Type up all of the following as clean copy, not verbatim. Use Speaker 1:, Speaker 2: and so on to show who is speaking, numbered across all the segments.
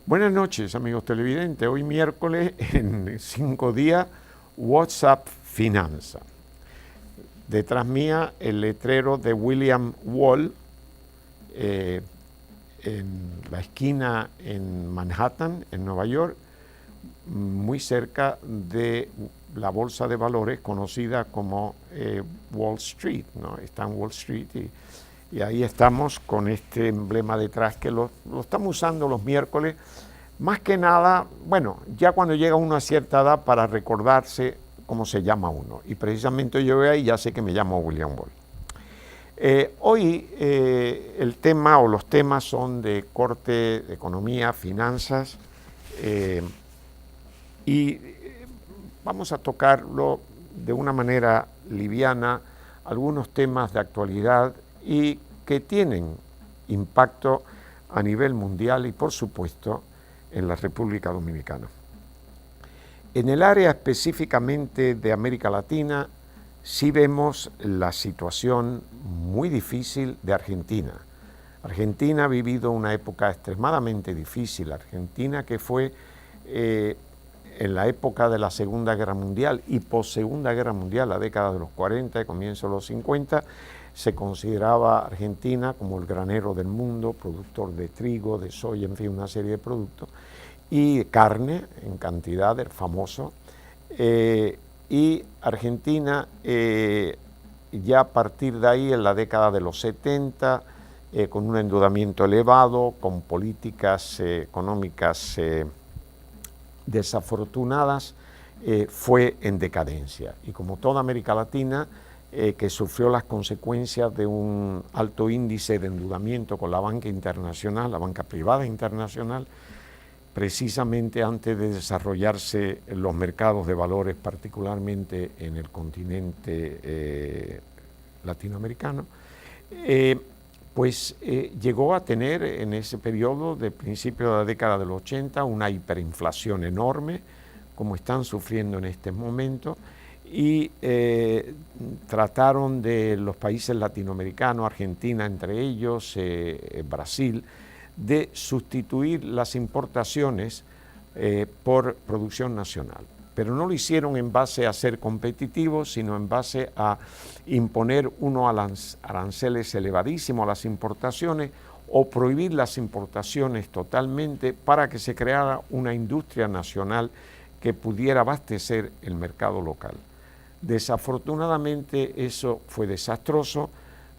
Speaker 1: Buenas noches, amigos televidentes. Hoy miércoles, en 5 días, WhatsApp Finanza. Detrás mía, el letrero de William Wall, en la esquina en Manhattan, en Nueva York, muy cerca de la bolsa de valores conocida como Wall Street, ¿no? Está en Wall Street y ahí estamos con este emblema detrás que lo estamos usando los miércoles, más que nada, bueno, ya cuando llega uno a cierta edad para recordarse cómo se llama uno. Y precisamente yo ahí ya sé que me llamo William Wall. Hoy el tema o los temas son de corte de economía, finanzas, y vamos a tocarlo de una manera liviana, algunos temas de actualidad y que tienen impacto a nivel mundial y, por supuesto, en la República Dominicana. En el área específicamente de América Latina, sí vemos la situación muy difícil de Argentina. Argentina ha vivido una época extremadamente difícil. Argentina, que fue en la época de la Segunda Guerra Mundial y post-Segunda Guerra Mundial, la década de los 40 y comienzo de los 50, se consideraba Argentina como el granero del mundo, productor de trigo, de soya, en fin, una serie de productos, y carne en cantidad, el famoso. Y Argentina, ya a partir de ahí, en la década de los 70, con un endeudamiento elevado, con políticas económicas desafortunadas, fue en decadencia. Y como toda América Latina, que sufrió las consecuencias de un alto índice de endeudamiento con la banca internacional, la banca privada internacional, precisamente antes de desarrollarse los mercados de valores, particularmente en el continente latinoamericano, llegó a tener en ese periodo de principio de la década del 80 una hiperinflación enorme, como están sufriendo en este momento, y trataron de los países latinoamericanos, Argentina entre ellos, Brasil, de sustituir las importaciones por producción nacional. Pero no lo hicieron en base a ser competitivos, sino en base a imponer unos aranceles elevadísimos a las importaciones o prohibir las importaciones totalmente para que se creara una industria nacional que pudiera abastecer el mercado local. Desafortunadamente eso fue desastroso.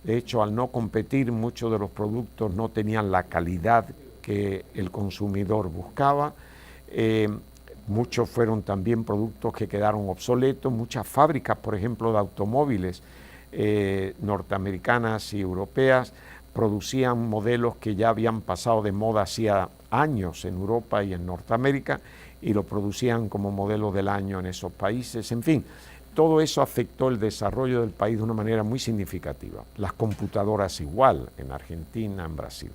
Speaker 1: De hecho, al no competir, muchos de los productos no tenían la calidad que el consumidor buscaba. Muchos fueron también productos que quedaron obsoletos. Muchas fábricas, por ejemplo, de automóviles norteamericanas y europeas producían modelos que ya habían pasado de moda hacía años en Europa y en Norteamérica y lo producían como modelo del año en esos países. En fin, todo eso afectó el desarrollo del país de una manera muy significativa. Las computadoras igual, en Argentina, en Brasil.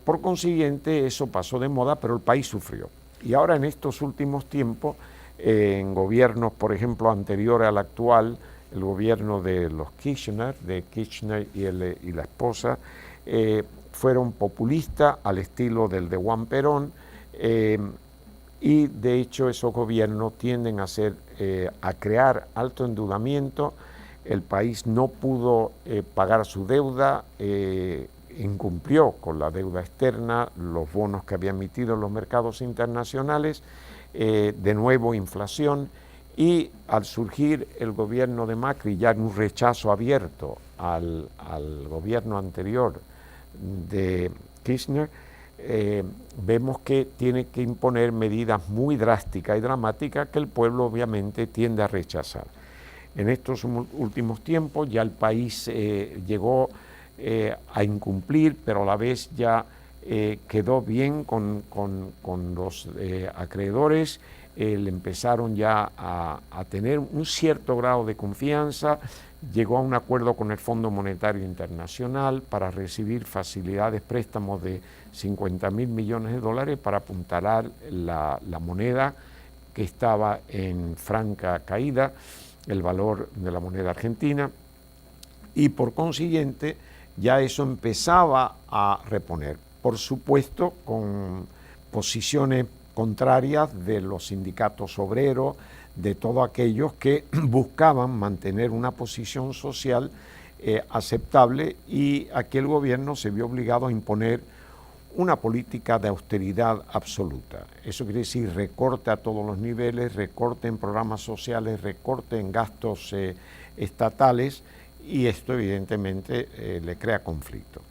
Speaker 1: Por consiguiente, eso pasó de moda, pero el país sufrió. Y ahora en estos últimos tiempos, en gobiernos, por ejemplo, anteriores al actual, el gobierno de los Kirchner, y la esposa, fueron populistas al estilo del de Juan Perón, y de hecho esos gobiernos tienden a crear alto endeudamiento. El país no pudo pagar su deuda, incumplió con la deuda externa, los bonos que había emitido en los mercados internacionales, de nuevo inflación, y al surgir el gobierno de Macri, ya en un rechazo abierto al gobierno anterior de Kirchner, vemos que tiene que imponer medidas muy drásticas y dramáticas que el pueblo obviamente tiende a rechazar. En estos últimos tiempos ya el país llegó a incumplir, pero a la vez ya quedó bien con los acreedores, le empezaron ya a tener un cierto grado de confianza, llegó a un acuerdo con el Fondo Monetario Internacional para recibir facilidades, préstamos de 50.000 millones de dólares para apuntalar la moneda que estaba en franca caída, el valor de la moneda argentina, y por consiguiente ya eso empezaba a reponer. Por supuesto, con posiciones contrarias de los sindicatos obreros, de todos aquellos que buscaban mantener una posición social aceptable, y aquí el gobierno se vio obligado a imponer una política de austeridad absoluta. Eso quiere decir recorte a todos los niveles, recorte en programas sociales, recorte en gastos estatales, y esto evidentemente le crea conflicto.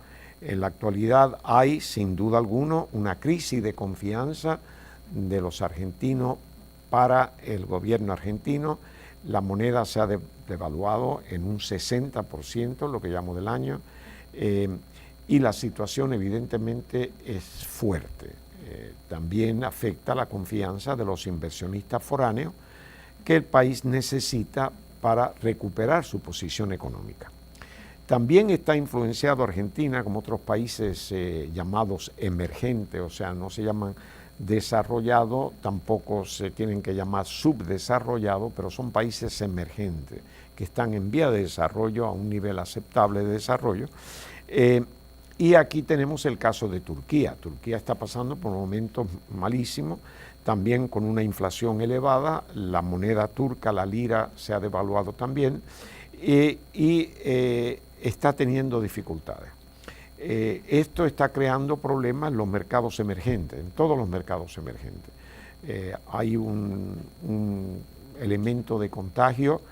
Speaker 1: En la actualidad hay, sin duda alguna, una crisis de confianza de los argentinos para el gobierno argentino. La moneda se ha devaluado en un 60%, lo que llamo del año, y la situación evidentemente es fuerte. También afecta la confianza de los inversionistas foráneos que el país necesita para recuperar su posición económica. También está influenciado Argentina, como otros países llamados emergentes, o sea, no se llaman desarrollados, tampoco se tienen que llamar subdesarrollados, pero son países emergentes que están en vía de desarrollo a un nivel aceptable de desarrollo. Y aquí tenemos el caso de Turquía. Turquía está pasando por momentos malísimos, también con una inflación elevada, la moneda turca, la lira, se ha devaluado también, y está teniendo dificultades. Esto está creando problemas en los mercados emergentes, en todos los mercados emergentes. Hay un elemento de contagio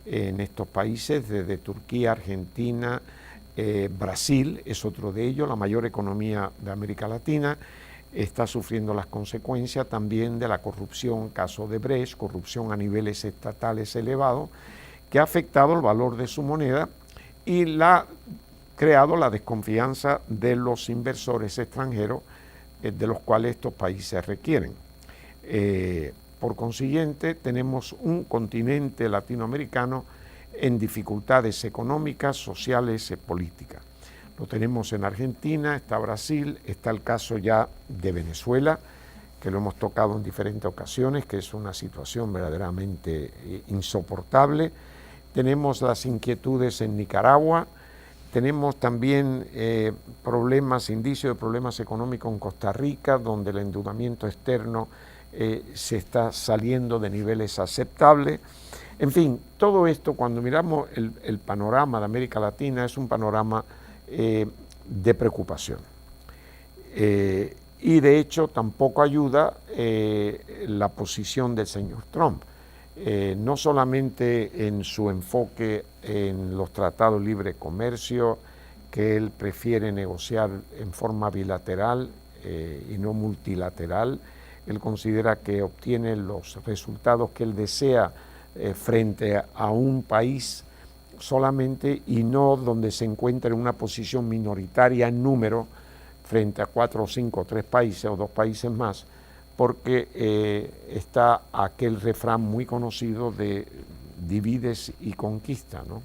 Speaker 1: en estos países, desde Turquía, Argentina, Brasil es otro de ellos, la mayor economía de América Latina, está sufriendo las consecuencias también de la corrupción, caso de Brecht, corrupción a niveles estatales elevados, que ha afectado el valor de su moneda y ha creado la desconfianza de los inversores extranjeros, de los cuales estos países requieren. Por consiguiente, tenemos un continente latinoamericano en dificultades económicas, sociales y políticas. Lo tenemos en Argentina, está Brasil, está el caso ya de Venezuela, que lo hemos tocado en diferentes ocasiones, que es una situación verdaderamente insoportable. Tenemos las inquietudes en Nicaragua, tenemos también problemas, indicios de problemas económicos en Costa Rica, donde el endeudamiento externo se está saliendo de niveles aceptables. En fin, todo esto, cuando miramos el panorama de América Latina, es un panorama de preocupación. Y de hecho tampoco ayuda la posición del señor Trump. No solamente en su enfoque en los tratados de libre comercio, que él prefiere negociar en forma bilateral y no multilateral. Él considera que obtiene los resultados que él desea frente a un país solamente, y no donde se encuentra en una posición minoritaria en número frente a 4 o 5 o 3 países o 2 países más, porque está aquel refrán muy conocido de divides y conquista, ¿no?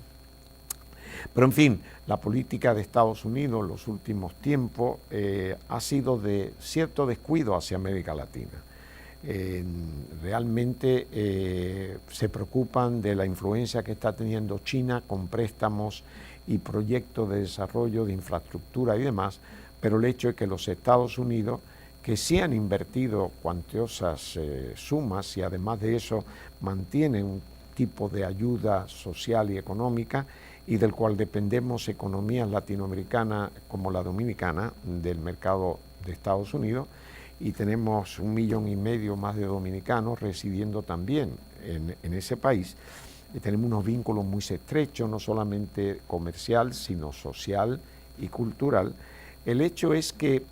Speaker 1: Pero en fin, la política de Estados Unidos en los últimos tiempos ha sido de cierto descuido hacia América Latina. Realmente se preocupan de la influencia que está teniendo China con préstamos y proyectos de desarrollo de infraestructura y demás, pero el hecho es que los Estados Unidos, que sí han invertido cuantiosas sumas y además de eso mantienen un tipo de ayuda social y económica, y del cual dependemos economías latinoamericanas como la dominicana del mercado de Estados Unidos, y tenemos 1,5 millones más de dominicanos residiendo también en ese país. Y tenemos unos vínculos muy estrechos, no solamente comercial, sino social y cultural. El hecho es que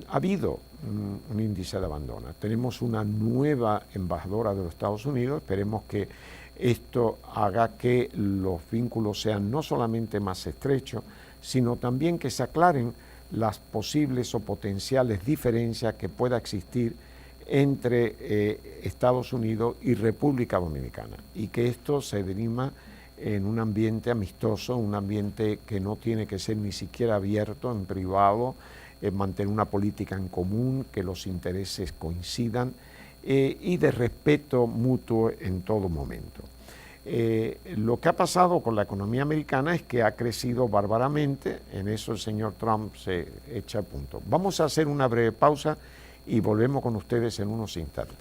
Speaker 1: ha habido un índice de abandono. Tenemos una nueva embajadora de los Estados Unidos, esperemos que esto haga que los vínculos sean no solamente más estrechos, sino también que se aclaren las posibles o potenciales diferencias que pueda existir entre Estados Unidos y República Dominicana, y que esto se dirima en un ambiente amistoso, un ambiente que no tiene que ser ni siquiera abierto, en privado, mantener una política en común, que los intereses coincidan y de respeto mutuo en todo momento. Lo que ha pasado con la economía americana es que ha crecido bárbaramente, en eso el señor Trump se echa a punto. Vamos a hacer una breve pausa y volvemos con ustedes en unos instantes.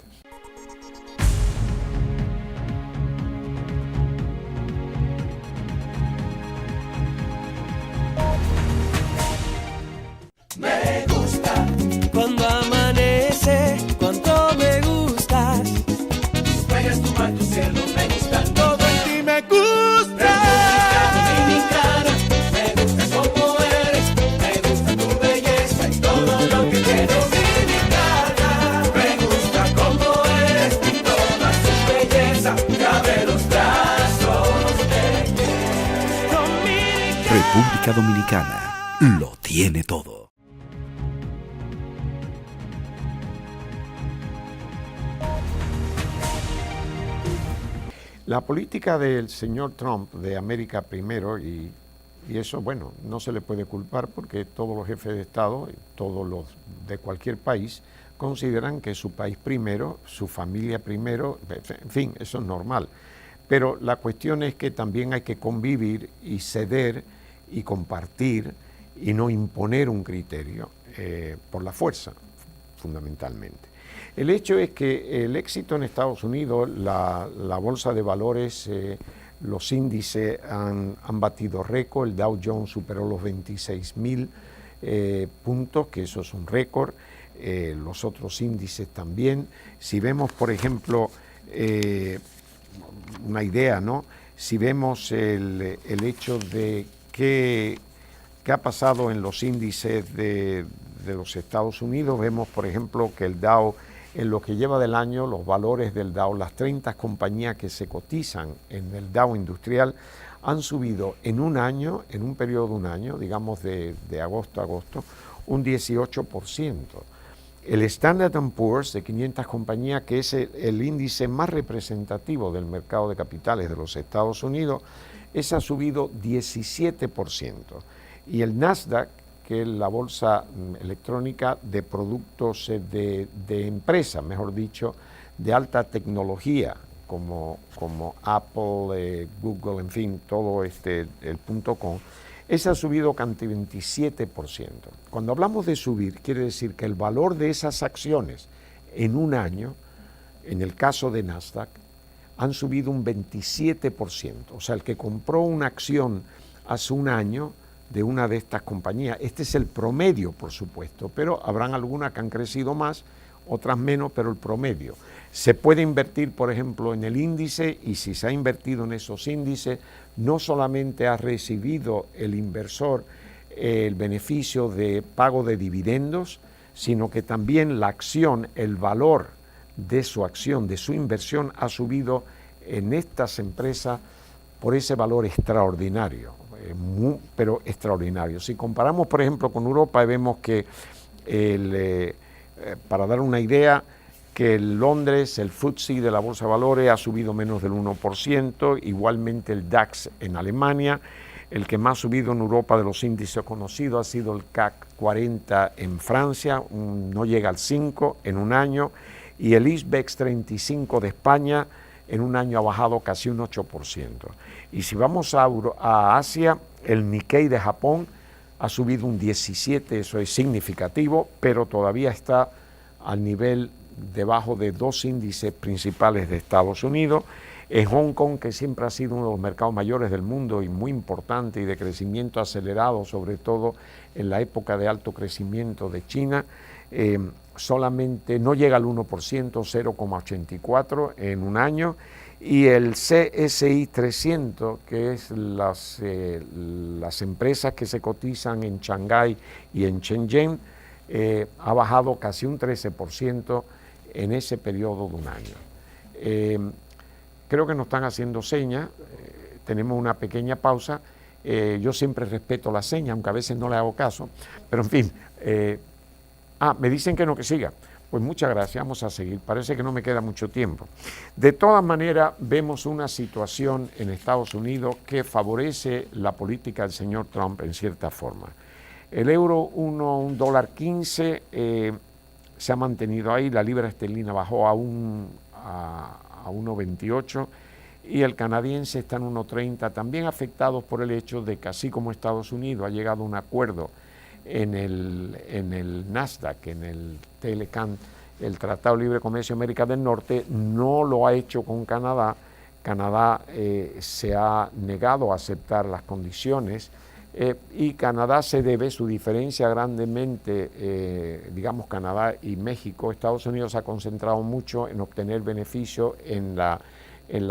Speaker 2: Me gusta cuando amanece, cuando me gustas. Juegas tu mar, tu cielo, me gusta todo en ti, me gusta. República Dominicana, me gusta como eres, me gusta tu belleza y todo lo que tiene Dominicana. Me gusta como eres y toda su belleza, cabe los brazos de Dominicana.
Speaker 3: República Dominicana lo tiene todo.
Speaker 1: La política del señor Trump de América primero, y eso, bueno, no se le puede culpar porque todos los jefes de Estado, todos los de cualquier país, consideran que su país primero, su familia primero, en fin, eso es normal. Pero la cuestión es que también hay que convivir y ceder y compartir y no imponer un criterio por la fuerza, fundamentalmente. El hecho es que el éxito en Estados Unidos, la bolsa de valores, los índices han batido récord. El Dow Jones superó los 26.000 puntos, que eso es un récord. Los otros índices también. Si vemos, por ejemplo, una idea, ¿no? Si vemos el hecho de qué ha pasado en los índices de los Estados Unidos, vemos, por ejemplo, que el Dow, en lo que lleva del año, los valores del Dow, las 30 compañías que se cotizan en el Dow industrial, han subido en un año, en un periodo de un año, digamos de agosto a agosto, un 18%. El Standard & Poor's de 500 compañías, que es el índice más representativo del mercado de capitales de los Estados Unidos, ese ha subido 17%. Y el Nasdaq, que es la bolsa electrónica de productos de empresas, mejor dicho, de alta tecnología, como Apple, Google, en fin, todo el .com, ese ha subido casi 27%. Cuando hablamos de subir, quiere decir que el valor de esas acciones en un año, en el caso de Nasdaq, han subido un 27%. O sea, el que compró una acción hace un año de una de estas compañías, este es el promedio, por supuesto, pero habrán algunas que han crecido más, otras menos, pero el promedio. Se puede invertir, por ejemplo, en el índice, y si se ha invertido en esos índices, no solamente ha recibido el inversor el beneficio de pago de dividendos, sino que también la acción, el valor de su acción, de su inversión, ha subido en estas empresas por ese valor extraordinario, pero extraordinario. Si comparamos, por ejemplo, con Europa, vemos que, para dar una idea, que el Londres, el FTSE de la Bolsa de Valores ha subido menos del 1%, igualmente el DAX en Alemania. El que más ha subido en Europa de los índices conocidos ha sido el CAC 40 en Francia, no llega al 5 en un año, y el IBEX 35 de España en un año ha bajado casi un 8%. Y si vamos a Asia, el Nikkei de Japón ha subido un 17%, eso es significativo, pero todavía está al nivel debajo de dos índices principales de Estados Unidos. En Hong Kong, que siempre ha sido uno de los mercados mayores del mundo y muy importante y de crecimiento acelerado, sobre todo en la época de alto crecimiento de China, solamente no llega al 1%, 0,84 en un año, y el CSI 300, que es las empresas que se cotizan en Shanghái y en Shenzhen, ha bajado casi un 13% en ese periodo de un año. Creo que nos están haciendo señas, tenemos una pequeña pausa. Yo siempre respeto la seña, aunque a veces no le hago caso, pero en fin. Me dicen que no, que siga. Pues muchas gracias, vamos a seguir. Parece que no me queda mucho tiempo. De todas maneras, vemos una situación en Estados Unidos que favorece la política del señor Trump en cierta forma. El euro $1.15 se ha mantenido ahí, la libra esterlina bajó a 1.28 y el canadiense está en 1.30, también afectados por el hecho de que así como Estados Unidos ha llegado a un acuerdo en el Nasdaq, en el TLCAN, el Tratado de Libre Comercio de América del Norte, no lo ha hecho con Canadá. Canadá se ha negado a aceptar las condiciones y Canadá se debe, su diferencia grandemente, digamos Canadá y México, Estados Unidos se ha concentrado mucho en obtener beneficio en la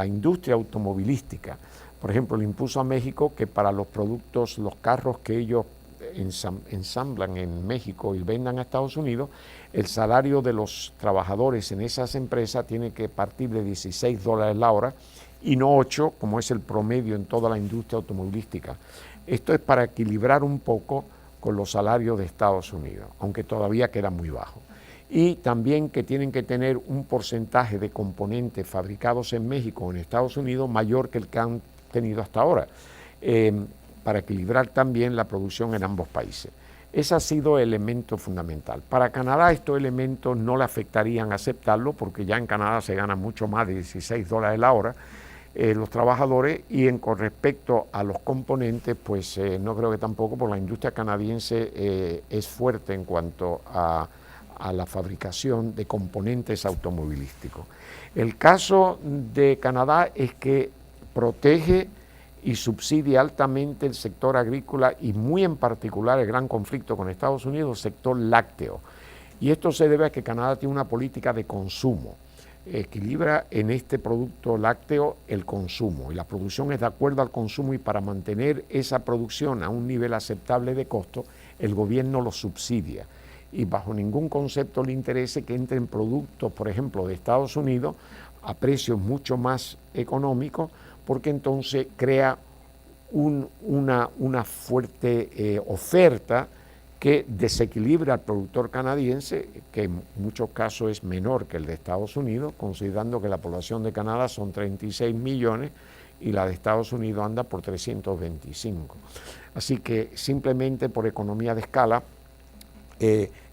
Speaker 1: industria automovilística. Por ejemplo, le impuso a México que para los productos, los carros que ellos ensamblan en México y vendan a Estados Unidos, el salario de los trabajadores en esas empresas tiene que partir de $16 la hora y no 8, como es el promedio en toda la industria automovilística. Esto es para equilibrar un poco con los salarios de Estados Unidos, aunque todavía queda muy bajo. Y también que tienen que tener un porcentaje de componentes fabricados en México o en Estados Unidos mayor que el que han tenido hasta ahora, para equilibrar también la producción en ambos países. Ese ha sido el elemento fundamental. Para Canadá estos elementos no le afectarían aceptarlo porque ya en Canadá se gana mucho más de $16 la hora los trabajadores y con respecto a los componentes pues no creo que tampoco, porque la industria canadiense es fuerte en cuanto a la fabricación de componentes automovilísticos. El caso de Canadá es que protege y subsidia altamente el sector agrícola y muy en particular el gran conflicto con Estados Unidos, el sector lácteo. Y esto se debe a que Canadá tiene una política de consumo. Equilibra en este producto lácteo el consumo y la producción es de acuerdo al consumo y para mantener esa producción a un nivel aceptable de costo, el gobierno lo subsidia. Y bajo ningún concepto le interese que entren productos, por ejemplo, de Estados Unidos a precios mucho más económicos, porque entonces crea una fuerte oferta que desequilibra al productor canadiense, que en muchos casos es menor que el de Estados Unidos, considerando que la población de Canadá son 36 millones y la de Estados Unidos anda por 325. Así que simplemente por economía de escala,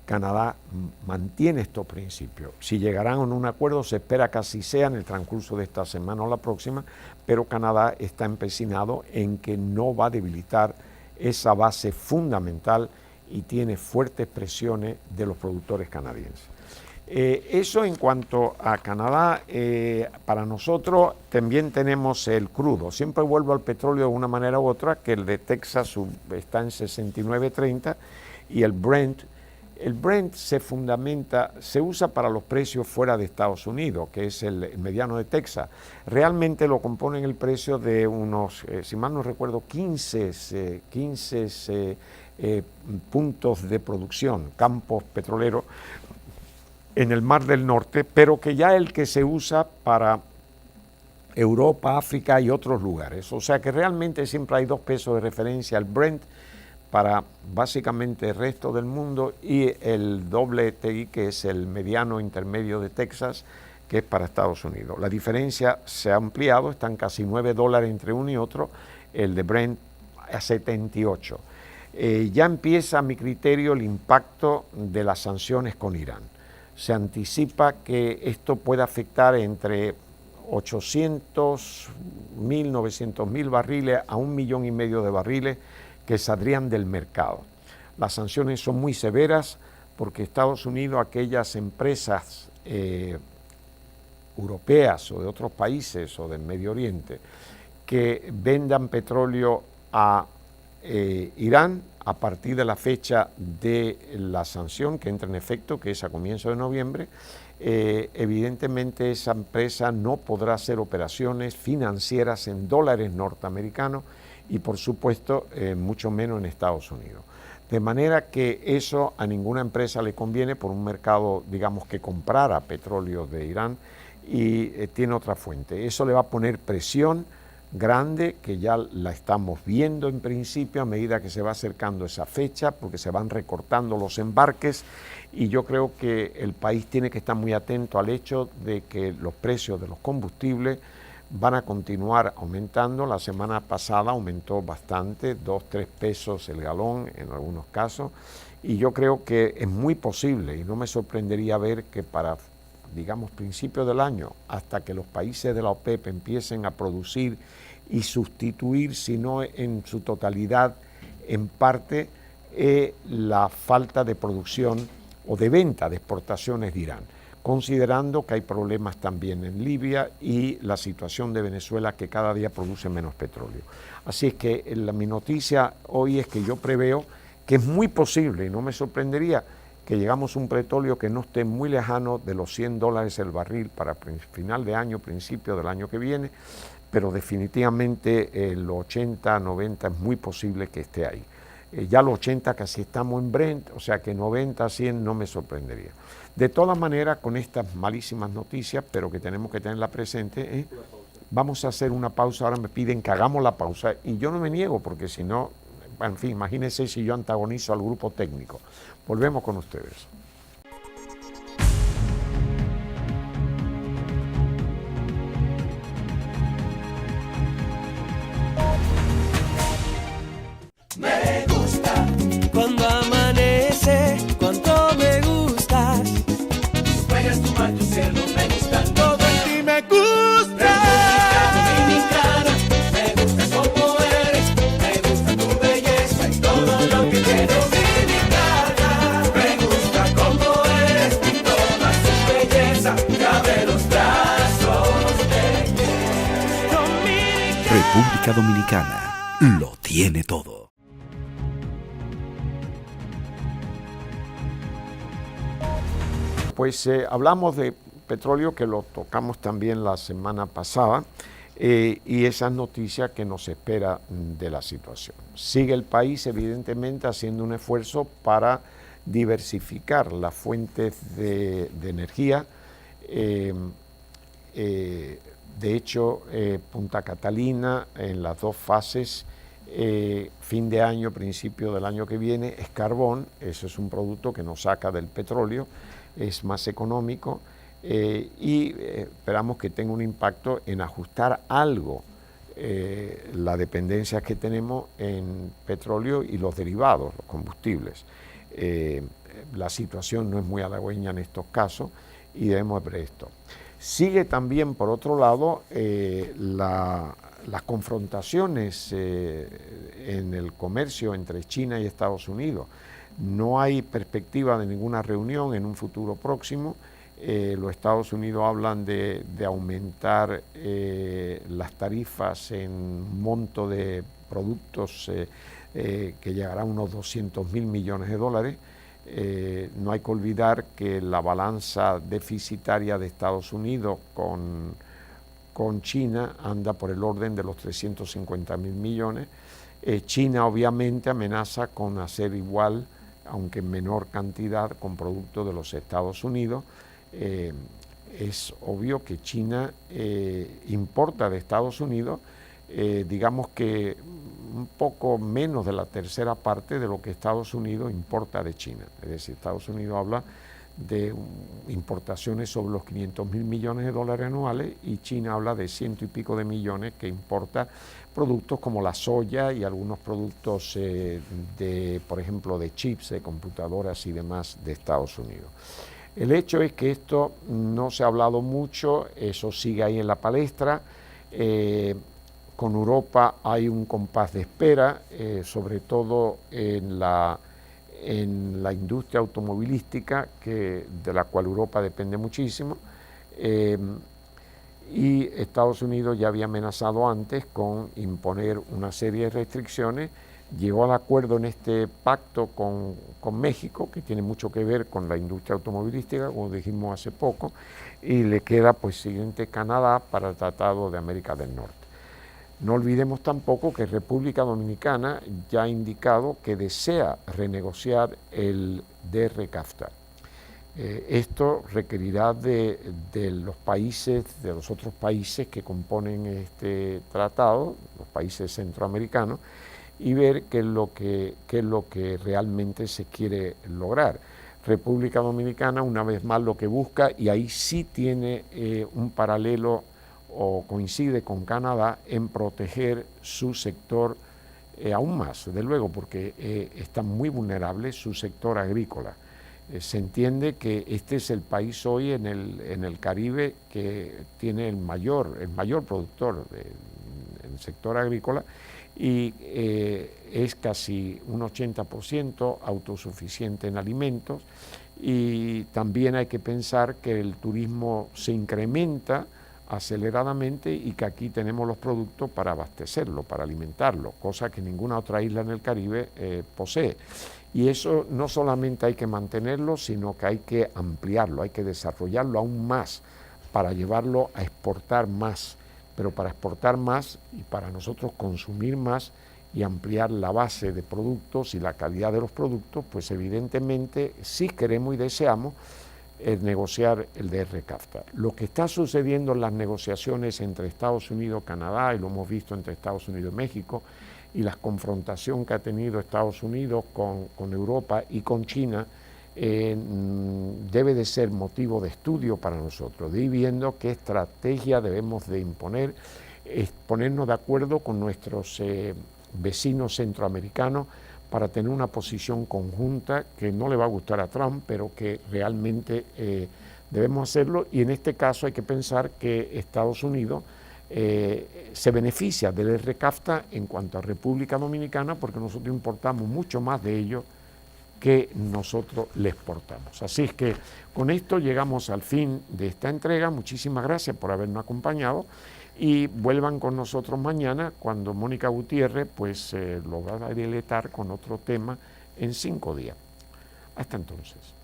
Speaker 1: Canadá mantiene estos principios. Si llegarán a un acuerdo, se espera que así sea en el transcurso de esta semana o la próxima, pero Canadá está empecinado en que no va a debilitar esa base fundamental y tiene fuertes presiones de los productores canadienses. Eso en cuanto a Canadá. Para nosotros también tenemos el crudo. Siempre vuelvo al petróleo de una manera u otra, que el de Texas está en 69.30 y el Brent se fundamenta, se usa para los precios fuera de Estados Unidos, que es el mediano de Texas. Realmente lo componen el precio de unos, si mal no recuerdo, 15 puntos de producción, campos petroleros en el Mar del Norte, pero que ya el que se usa para Europa, África y otros lugares. O sea que realmente siempre hay dos pesos de referencia, el Brent para básicamente el resto del mundo y el WTI, que es el mediano intermedio de Texas, que es para Estados Unidos. La diferencia se ha ampliado, están casi $9 entre uno y otro, el de Brent a 78. Ya empieza, a mi criterio, el impacto de las sanciones con Irán. Se anticipa que esto puede afectar entre 800.000, 900.000 barriles a 1,5 millones de barriles que saldrían del mercado. Las sanciones son muy severas porque Estados Unidos, aquellas empresas europeas o de otros países o del Medio Oriente que vendan petróleo a Irán a partir de la fecha de la sanción que entra en efecto, que es a comienzo de noviembre, evidentemente esa empresa no podrá hacer operaciones financieras en dólares norteamericanos y por supuesto mucho menos en Estados Unidos. De manera que eso a ninguna empresa le conviene por un mercado, digamos, que comprara petróleo de Irán y tiene otra fuente. Eso le va a poner presión grande que ya la estamos viendo en principio a medida que se va acercando esa fecha, porque se van recortando los embarques, y yo creo que el país tiene que estar muy atento al hecho de que los precios de los combustibles van a continuar aumentando. La semana pasada aumentó bastante, 2-3 pesos el galón en algunos casos, y yo creo que es muy posible, y no me sorprendería ver que para, digamos, principios del año, hasta que los países de la OPEP empiecen a producir y sustituir, si no en su totalidad, en parte, la falta de producción o de venta de exportaciones de Irán, considerando que hay problemas también en Libia y la situación de Venezuela, que cada día produce menos petróleo. Así es que mi noticia hoy es que yo preveo que es muy posible, y no me sorprendería, que llegamos a un petróleo que no esté muy lejano de los $100 el barril para final de año, principio del año que viene, pero definitivamente los 80, 90 es muy posible que esté ahí. Ya los 80 casi estamos en Brent, o sea que 90, 100 no me sorprendería. De todas maneras, con estas malísimas noticias, pero que tenemos que tenerla presente, vamos a hacer una pausa. Ahora me piden que hagamos la pausa y yo no me niego, porque si no, en fin, imagínense si yo antagonizo al grupo técnico. Volvemos con ustedes.
Speaker 2: Me gusta cuando amanece, cuánto me gustas. Juegas tu mar, tu cielo, me gusta todo en ti, me gusta. Dominicana, me gusta como eres, me gusta tu belleza y todo lo que tienes. Dominicana, me gusta como eres y toda su belleza, cabe los brazos de Dominicana.
Speaker 3: República Dominicana lo tiene todo.
Speaker 1: Pues hablamos de petróleo, que lo tocamos también la semana pasada, y esas noticias que nos espera de la situación. Sigue el país, evidentemente, haciendo un esfuerzo para diversificar las fuentes de energía. De hecho, Punta Catalina, en las dos fases, fin de año, principio del año que viene, es carbón. Eso es un producto que nos saca del petróleo, es más económico, y esperamos que tenga un impacto en ajustar algo la dependencia que tenemos en petróleo y los derivados, los combustibles. La situación no es muy halagüeña en estos casos y debemos ver esto. Sigue también, por otro lado, las confrontaciones en el comercio entre China y Estados Unidos. No hay perspectiva de ninguna reunión en un futuro próximo. Los Estados Unidos hablan de aumentar las tarifas en un monto de productos que llegará a unos 200.000 millones de dólares. No hay que olvidar que la balanza deficitaria de Estados Unidos con China anda por el orden de los 350.000 millones. China obviamente amenaza con hacer igual, aunque en menor cantidad, con productos de los Estados Unidos. Es obvio que China importa de Estados Unidos, digamos que un poco menos de la tercera parte de lo que Estados Unidos importa de China. Es decir, Estados Unidos habla de importaciones sobre los 500.000 millones de dólares anuales, y China habla de 100 y pico de millones que importa productos como la soya y algunos productos por ejemplo, de chips, de computadoras y demás de Estados Unidos. El hecho es que esto no se ha hablado mucho, eso sigue ahí en la palestra. Con Europa hay un compás de espera, sobre todo en la industria automovilística, de la cual Europa depende muchísimo. Y Estados Unidos ya había amenazado antes con imponer una serie de restricciones. Llegó al acuerdo en este pacto con México, que tiene mucho que ver con la industria automovilística, como dijimos hace poco, y le queda pues siguiente Canadá para el Tratado de América del Norte. No olvidemos tampoco que República Dominicana ya ha indicado que desea renegociar el DRCAFTA. Esto requerirá de los países, de los otros países que componen este tratado, los países centroamericanos, y ver qué es lo que realmente se quiere lograr. República Dominicana, una vez más, lo que busca, y ahí sí tiene un paralelo o coincide con Canadá, en proteger su sector aún más, desde luego, porque está muy vulnerable su sector agrícola. Se entiende que este es el país hoy en el Caribe que tiene el mayor productor en el sector agrícola, y es casi un 80% autosuficiente en alimentos, y también hay que pensar que el turismo se incrementa aceleradamente y que aquí tenemos los productos para abastecerlo, para alimentarlo, cosa que ninguna otra isla en el Caribe posee. Y eso no solamente hay que mantenerlo, sino que hay que ampliarlo, hay que desarrollarlo aún más para llevarlo a exportar más, pero para exportar más y para nosotros consumir más y ampliar la base de productos y la calidad de los productos, pues evidentemente sí queremos y deseamos negociar el DR-CAFTA. Lo que está sucediendo en las negociaciones entre Estados Unidos y Canadá, y lo hemos visto entre Estados Unidos y México, y la confrontación que ha tenido Estados Unidos con Europa y con China, debe de ser motivo de estudio para nosotros, de ir viendo qué estrategia debemos de imponer, ponernos de acuerdo con nuestros vecinos centroamericanos para tener una posición conjunta que no le va a gustar a Trump, pero que realmente debemos hacerlo, y en este caso hay que pensar que Estados Unidos se beneficia del DR-CAFTA en cuanto a República Dominicana, porque nosotros importamos mucho más de ellos que nosotros le exportamos. Así es que con esto llegamos al fin de esta entrega. Muchísimas gracias por habernos acompañado, y vuelvan con nosotros mañana cuando Mónica Gutiérrez pues lo va a deletar con otro tema en 5 días. Hasta entonces.